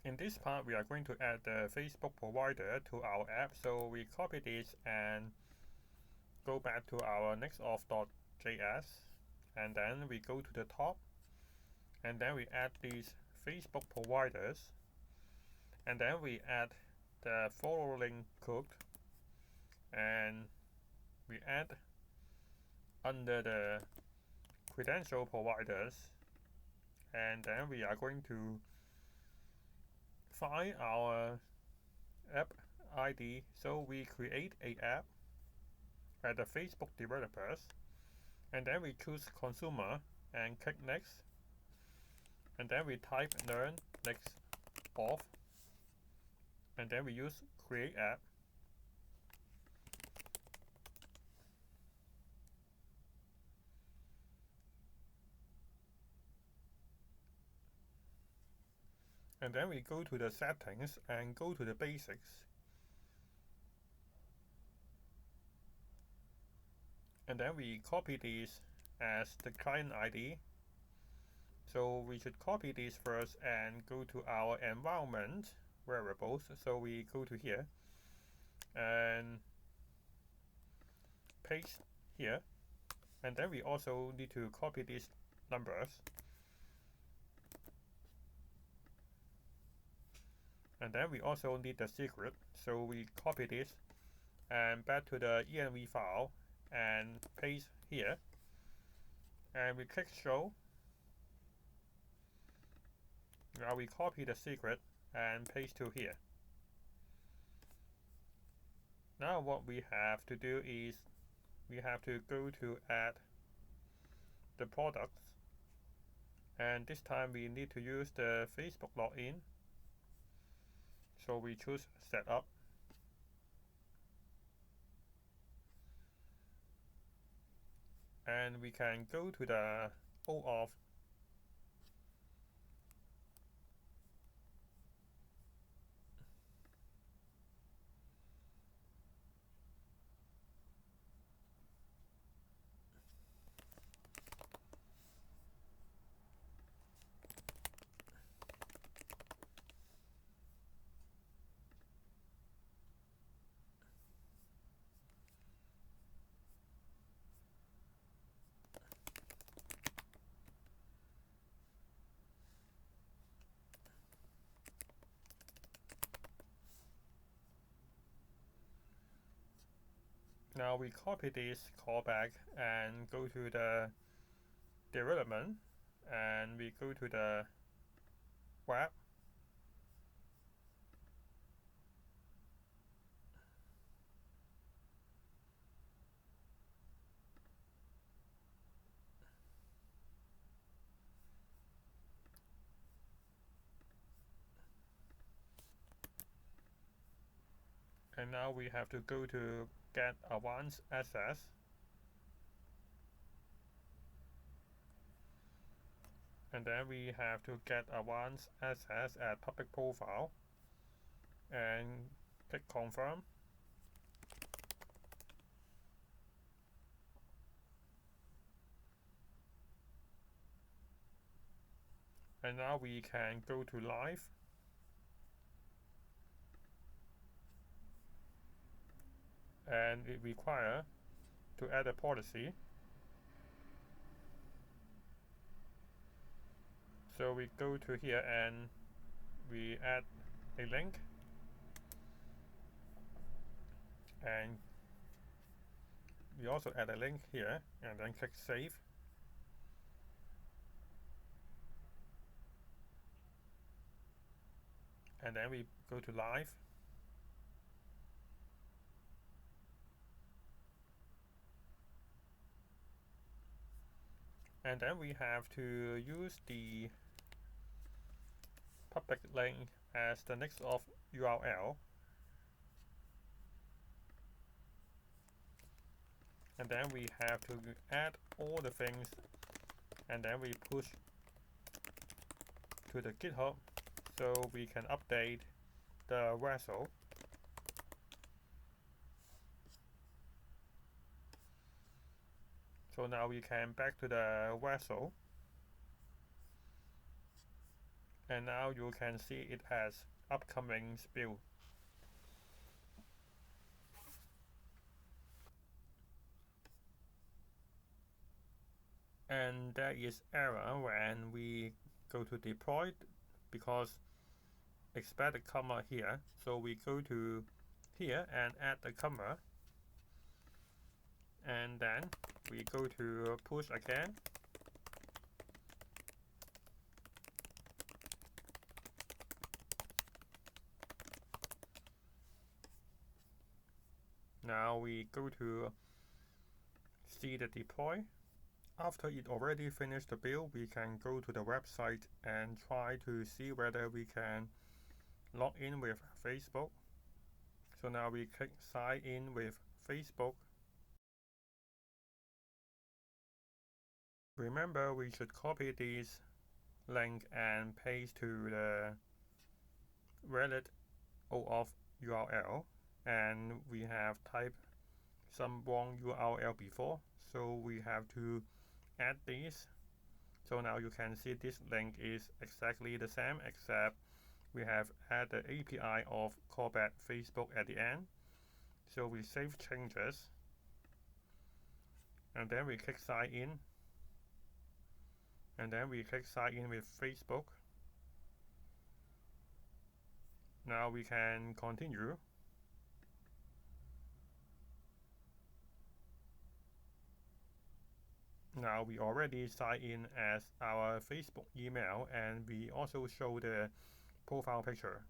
In this part, we are going to add the Facebook provider to our app. So we copy this and go back to our Nextauth.js, and then we go to the top, and then we add these Facebook providers, and then we add the following code, and we add under the credential providers, and then we are going to find our app ID. So we create a app at the Facebook developers, and then we choose consumer and click next, and then we type learn Nextauth, and then we use create app, and then we go to the settings and go to the basics, and then we copy these as the client ID. So we should copy these first and go to our environment variables. So we go to here and paste here, and then we also need to copy these numbers, and then we also need the secret. So we copy this and back to the env file and paste here, and we click show. Now we copy the secret and paste to here. Now what we have to do is we have to go to add the products, and this time we need to use the Facebook login. So we choose setup, and we can go to the OAuth Now we copy this callback and go to the development, and we go to the web, and now we have to go to get advanced access, and then we have to get advanced access at public profile and click confirm, and now we can go to live, and it requires to add a policy. So we go to here and we add a link, and we also add a link here, and then click save. And then we go to live, and then we have to use the public link as the Nextauth URL, and then we have to add all the things, and then we push to the GitHub so we can update the vessel. So now we can back to the vessel, and now you can see it has upcoming build. And there is error when we go to deploy because expect a comma here. So we go to here and add the comma, and then we go to push again. Now we go to see the deploy. After it already finished the build, we can go to the website and try to see whether we can log in with Facebook. So now we click sign in with Facebook. Remember, we should copy this link and paste to the valid OAuth URL, and we have typed some wrong URL before, so we have to add this. So now you can see this link is exactly the same, except we have added the API of callback Facebook at the end. So we save changes, and then we click sign in, and then we click sign in with Facebook. Now we can continue. Now we already signed in as our Facebook email, and we also show the profile picture.